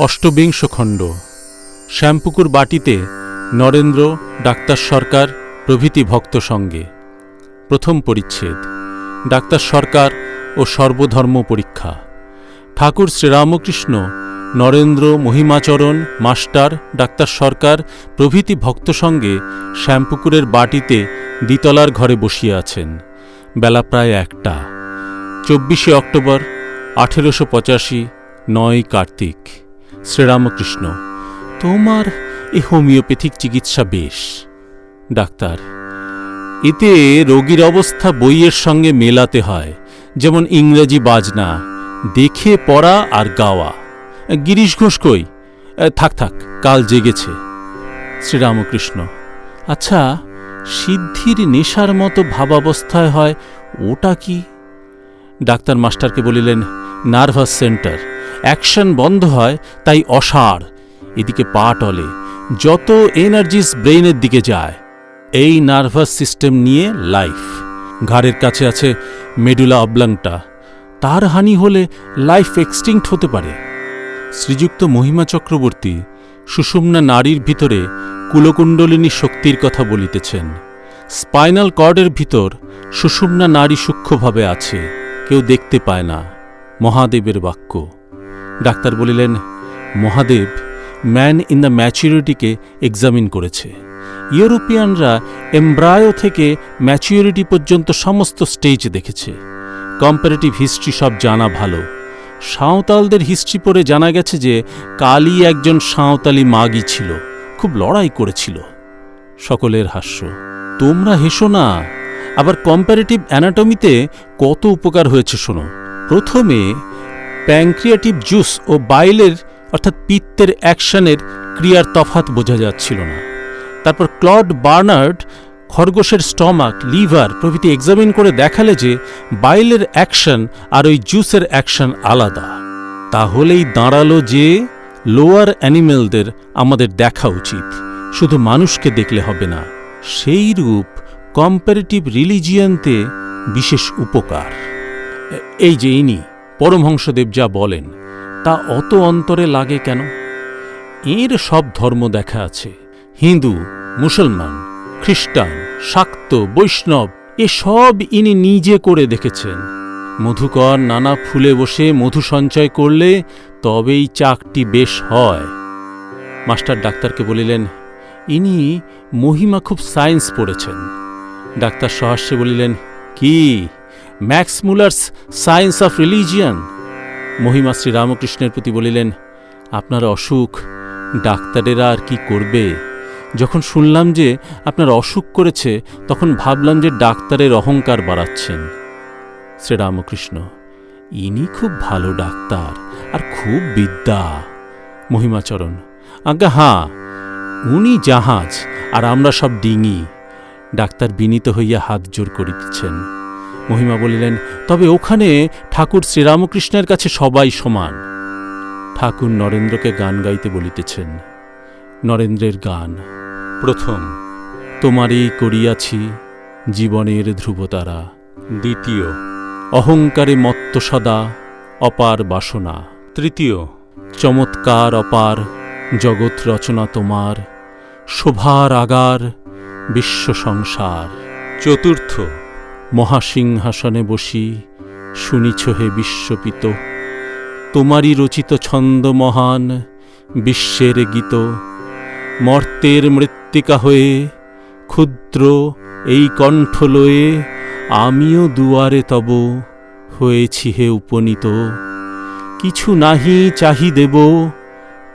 অষ্টবিংশ খণ্ড। শ্যামপুকুর বাটিতে নরেন্দ্র, ডাক্তার সরকার প্রভৃতি ভক্ত সঙ্গে। প্রথম পরিচ্ছেদ। ডাক্তার সরকার ও সর্বধর্ম পরীক্ষা। ঠাকুর শ্রীরামকৃষ্ণ, নরেন্দ্র, মহিমাচরণ, মাস্টার, ডাক্তার সরকার প্রভৃতি ভক্ত সঙ্গে শ্যামপুকুরের বাটিতে দ্বিতলার ঘরে বসিয়া আছেন। বেলা প্রায় 1টা। 24শে অক্টোবর 1885, 9 কার্তিক। শ্রীরামকৃষ্ণ: তোমার এ হোমিওপ্যাথিক চিকিৎসা বেশ। ডাক্তার: এতে রোগীর অবস্থা বইয়ের সঙ্গে মেলাতে হয়, যেমন ইংরেজি বাজনা, দেখে পড়া আর গাওয়া। গিরিশ ঘোষ কই? থাক থাক, কাল জেগেছে। শ্রীরামকৃষ্ণ: আচ্ছা, সিদ্ধির নেশার মতো ভাবাবস্থায় হয়, ওটা কি? ডাক্তার মাস্টারকে বলিলেন, নার্ভাস সেন্টার, অ্যাকশন বন্ধ হয়, তাই অসাড়, এদিকে পা টলে, যত এনার্জিস ব্রেইনের দিকে যায়। এই নার্ভাস সিস্টেম নিয়ে লাইফ। ঘাড়ের কাছে আছে মেডুলা অবলাংটা, তার হানি হলে লাইফ এক্সটিংক্ট হতে পারে। শ্রীযুক্ত মহিমা চক্রবর্তী সুষুম্না নাড়ীর ভিতরে কুলকুণ্ডলিনী শক্তির কথা বলিতেছেন। স্পাইনাল কর্ডের ভিতর সুষুম্না নাড়ী সূক্ষ্মভাবে আছে, কেউ দেখতে পায় না। মহাদেবের বাক্য। ডাক্তার বলিলেন, মহাদেব ম্যান ইন দ্য ম্যাচুরিটিকে এক্সামিন করেছে। ইউরোপিয়ানরা এমব্রায়ো থেকে ম্যাচুরিটি পর্যন্ত সমস্ত স্টেজ দেখেছে। কম্পারেটিভ হিস্ট্রি সব জানা ভালো। সাঁওতালদের হিস্ট্রি পড়ে জানা গেছে যে কালী একজন সাঁওতালি মাগী ছিল, খুব লড়াই করেছিল। সকলের হাস্য। তোমরা হেসো না। আবার কম্পারেটিভ অ্যানাটমিতে কত উপকার হয়েছে শোনো। প্রথমে প্যাংক্রিয়াটিভ জুস ও বাইলের অর্থাৎ পিত্তের অ্যাকশনের ক্রিয়ার তফাৎ বোঝা যাচ্ছিল না। তারপর ক্লড বার্নার্ড খরগোশের স্টমাক, লিভার প্রভৃতি এক্সামিন করে দেখালে যে বাইলের অ্যাকশন আর ওই জুসের অ্যাকশন আলাদা। তাহলেই দাঁড়ালো যে লোয়ার অ্যানিমেলদের আমাদের দেখা উচিত, শুধু মানুষকে দেখলে হবে না। সেই রূপ কম্পারেটিভ রিলিজিয়ানতে বিশেষ উপকার। এই যে ইনি পরমহংসদেব যা বলেন, তা অত অন্তরে লাগে কেন? এর সব ধর্ম দেখা আছে, হিন্দু, মুসলমান, খ্রিস্টান, শাক্ত, বৈষ্ণব, এসব ইনি নিজে করে দেখেছেন। মধুকর নানা ফুলে বসে মধু সঞ্চয় করলে তবেই চাকটি বেশ হয়। মাস্টার ডাক্তারকে বলিলেন, ইনি মহিমা খুব সায়েন্স পড়েছেন। ডাক্তার সহাস্যে বলিলেন, কি Max Muller's science of religion? Mahima শ্রীরামকৃষ্ণের প্রতি বলিলেন, আপনার অসুখ, ডাক্তারেরা আর কি করবে? যখন শুনলাম যে আপনার অসুখ করেছে, তখন ভাবলাম যে ডাক্তারের অহংকার বাড়াচ্ছেন। শ্রীরামকৃষ্ণ: ইনি খুব ভালো ডাক্তার আর খুব বিদ্যা। মহিমাচরণ: আজ্ঞা হাঁ, উনি জাহাজ আর আমরা সব ডিঙি। ডাক্তার বিনীত হইয়া হাত জোর করিতেছেন। মহিমা বলিলেন, তবে ওখানে ঠাকুর শ্রীরামকৃষ্ণের কাছে সবাই সমান। ঠাকুর নরেন্দ্রকে গান গাইতে বলিতেছেন। নরেন্দ্রের গান। প্রথম, তোমারই করিয়াছি জীবনের ধ্রুবতারা। দ্বিতীয়, অহংকারে মত্ত সদা অপার বাসনা। তৃতীয়, চমৎকার অপার জগৎ রচনা তোমার, শোভার আগার বিশ্ব সংসার। চতুর্থ, মহাসিংহাসনে বসি শুনিছ হে বিশ্বপিত, তোমারই রচিত ছন্দ মহান বিশ্বের গীত। মর্তের মৃত্তিকা হয়ে ক্ষুদ্র এই কণ্ঠ লয়ে, আমিও দুয়ারে তব হয়েছি হে উপনীত। কিছু নাহি চাহি দেব,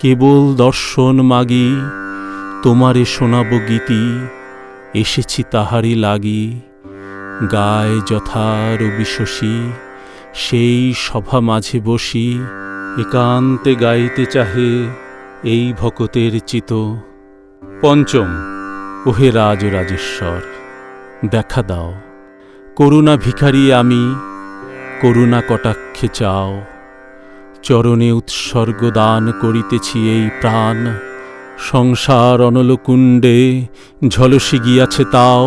কেবল দর্শন মাগি, তোমারে শোনাব গীতি, এসেছি তাহারি লাগি। গায় যথা রবি শশী, সেই সভা মাঝে বসি, একান্তে গাইতে চাহে এই ভকতের চিত। পঞ্চম, ওহে রাজ রাজেশ্বর, দেখা দাও, করুণা ভিখারি আমি, করুণা কটাক্ষে চাও। চরণে উৎসর্গ দান করিতেছি এই প্রাণ, সংসার অনলকুণ্ডে ঝলসে গিয়াছে তাও।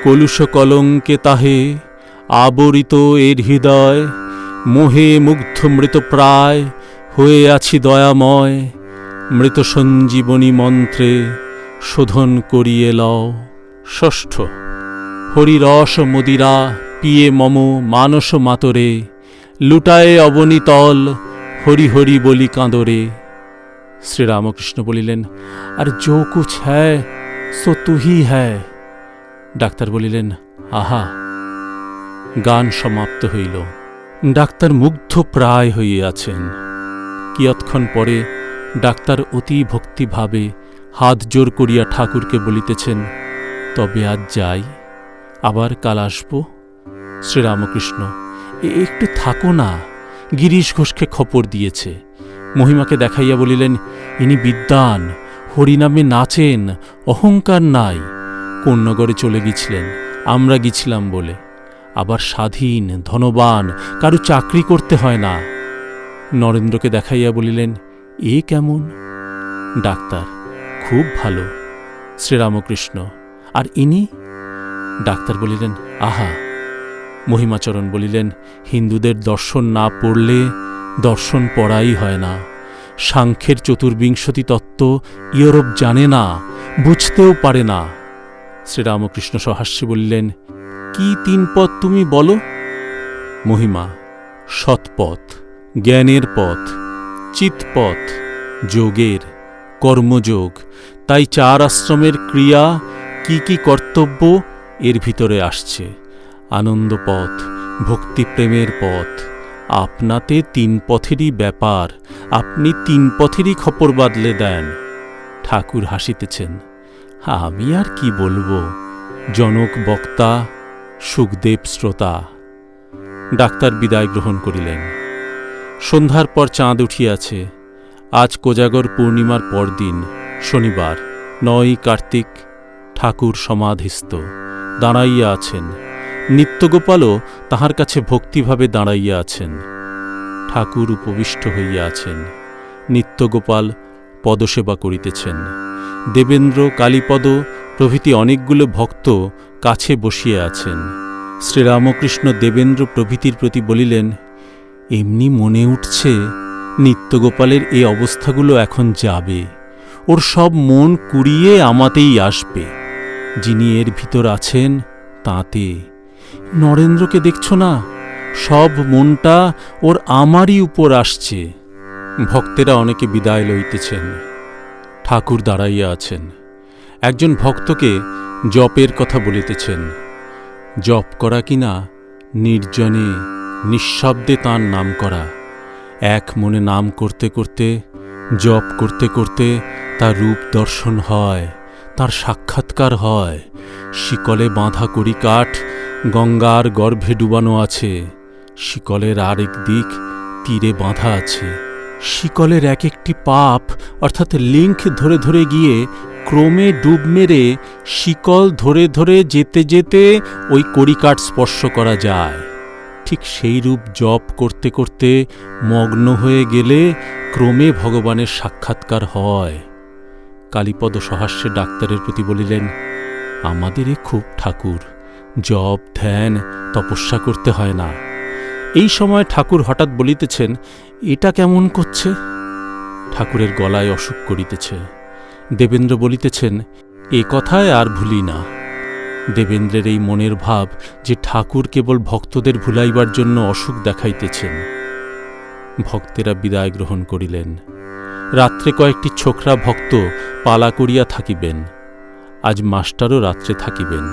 কলুষ কলঙ্কে তাহে আবরিত এর হৃদয়, মোহে মুগ্ধ মৃত প্রায়, হয়ে আছি দয়াময়, মৃত সঞ্জীবনী মন্ত্রে শোধন করিয়ে লও। ষষ্ঠ। হরিরস মদিরা পিয়ে মম মানস মাতরে, লুটায়ে অবনীতল হরি হরি বলি কাঁদরে। শ্রীরামকৃষ্ণ বলিলেন, আর যো কুছ হ্যায় সো তুহি হ্যায়। ডাক্তার বলিলেন, আহা। গান সমাপ্ত হইল। ডাক্তার মুগ্ধ প্রায় হইয়াছেন। কিয়ৎক্ষণ পরে ডাক্তার অতি ভক্তিভাবে হাত জোর করিয়া ঠাকুরকে বলিতেছেন, তবে আজ যাই, আবার কাল আসব। শ্রীরামকৃষ্ণ, একটু থাকো না, গিরিশ ঘোষকে খবর দিয়েছে। মহিমাকে দেখাইয়া বলিলেন, ইনি বিদ্বান, হরিনামে নাচেন, অহংকার নাই। কোন্নগরে চলে গেছিলেন, আমরা গেছিলাম বলে। আবার স্বাধীন, ধনবান, কারু চাকরি করতে হয় না। নরেন্দ্রকে দেখাইয়া বলিলেন, এ কেমন? ডাক্তার, খুব ভালো। শ্রীরামকৃষ্ণ, আর ইনি? ডাক্তার বলিলেন, আহা। মহিমাচরণ বলিলেন, হিন্দুদের দর্শন না পড়লে দর্শন পড়াই হয় না। সাংখ্যের চতুর্বিংশতি তত্ত্ব ইউরোপ জানে না, বুঝতেও পারে না। শ্রীরামকৃষ্ণ সহাস্যে বলিলেন, কি তিন পথ তুমি বলো? মহিমা, সৎপথ, জ্ঞানের পথ, চিৎপথ, যোগের, কর্মযোগ। তাই চার আশ্রমের ক্রিয়া কি কি কর্তব্য এর ভিতরে আসছে। আনন্দপথ, ভক্তিপ্রেমের পথ। আপনাতে তিন পথেরই ব্যাপার, আপনি তিন পথেরই খপর বাদলে দেন। ঠাকুর হাসিতেছেন। আমি আর কি বলবো, জনক বক্তা, সুখদেব শ্রোতা। ডাক্তার বিদায় গ্রহণ করিলেন। সন্ধ্যার পর চাঁদ উঠিয়াছে। আজ কোজাগর পূর্ণিমার পরদিন, শনিবার, 9 কার্তিক। ঠাকুর সমাধিস্থ দাঁড়াইয়া আছেন। নিত্যগোপালও তাহার কাছে ভক্তিভাবে দাঁড়াইয়া আছেন। ঠাকুর উপবিষ্ট হইয়া আছেন। নিত্যগোপাল পদসেবা করিতেছেন। দেবেন্দ্র, কালীপদ প্রভৃতি অনেকগুলো ভক্ত কাছে বসিয়া আছেন। শ্রীরামকৃষ্ণ দেবেন্দ্র প্রভৃতির প্রতি বলিলেন, এমনি মনে উঠছে নিত্যগোপালের এই অবস্থাগুলো এখন যাবে, ওর সব মন কুড়িয়ে আমাতেই আসবে। যিনি এর ভিতর আছেন তাঁতে। নরেন্দ্রকে দেখছ না, সব মনটা ওর আমারই উপর আসছে। ভক্তেরা অনেকে বিদায় লইতেছেন। ঠাকুর দাঁড়াইয়া আছেন। একজন ভক্তকে জপের কথা বলিতেছেন। জপ করা কিনা নির্জনে নিঃশব্দে তাঁর নাম করা। এক মনে নাম করতে করতে, জপ করতে করতে তার রূপ দর্শন হয়, তার সাক্ষাৎকার হয়। শিকলে বাঁধা কড়ি কাঠ গঙ্গার গর্ভে ডুবানো আছে। শিকলের আরেক দিক তীরে বাঁধা আছে। শিকলের এক একটি পাপ অর্থাৎ লিঙ্ক ধরে ধরে গিয়ে ক্রমে ডুব মেরে শিকল ধরে ধরে যেতে যেতে ওই কড়িকাঠ স্পর্শ করা যায়। ঠিক সেই রূপ জপ করতে করতে মগ্ন হয়ে গেলে ক্রমে ভগবানের সাক্ষাৎকার হয়। কালীপদ সহাস্যে ডাক্তারের প্রতি বলিলেন, আমাদের এ খুব ঠাকুর, জপ ধ্যান তপস্যা করতে হয় না। এই সময় ঠাকুর হঠাৎ বলিতেছেন, এটা কেমন করছে? ঠাকুরের গলায় অসুখ করিতেছে। দেবেন্দ্র বলিতেছেন, এ কথায় আর ভুলি না। দেবেন্দ্রের এই মনের ভাব যে ঠাকুর কেবল ভক্তদের ভুলাইবার জন্য অসুখ দেখাইতেছেন। ভক্তেরা বিদায় গ্রহণ করিলেন। রাত্রে কয়েকটি ছোকরা ভক্ত পালা করিয়া থাকিবেন। আজ মাস্টারও রাত্রে থাকিবেন।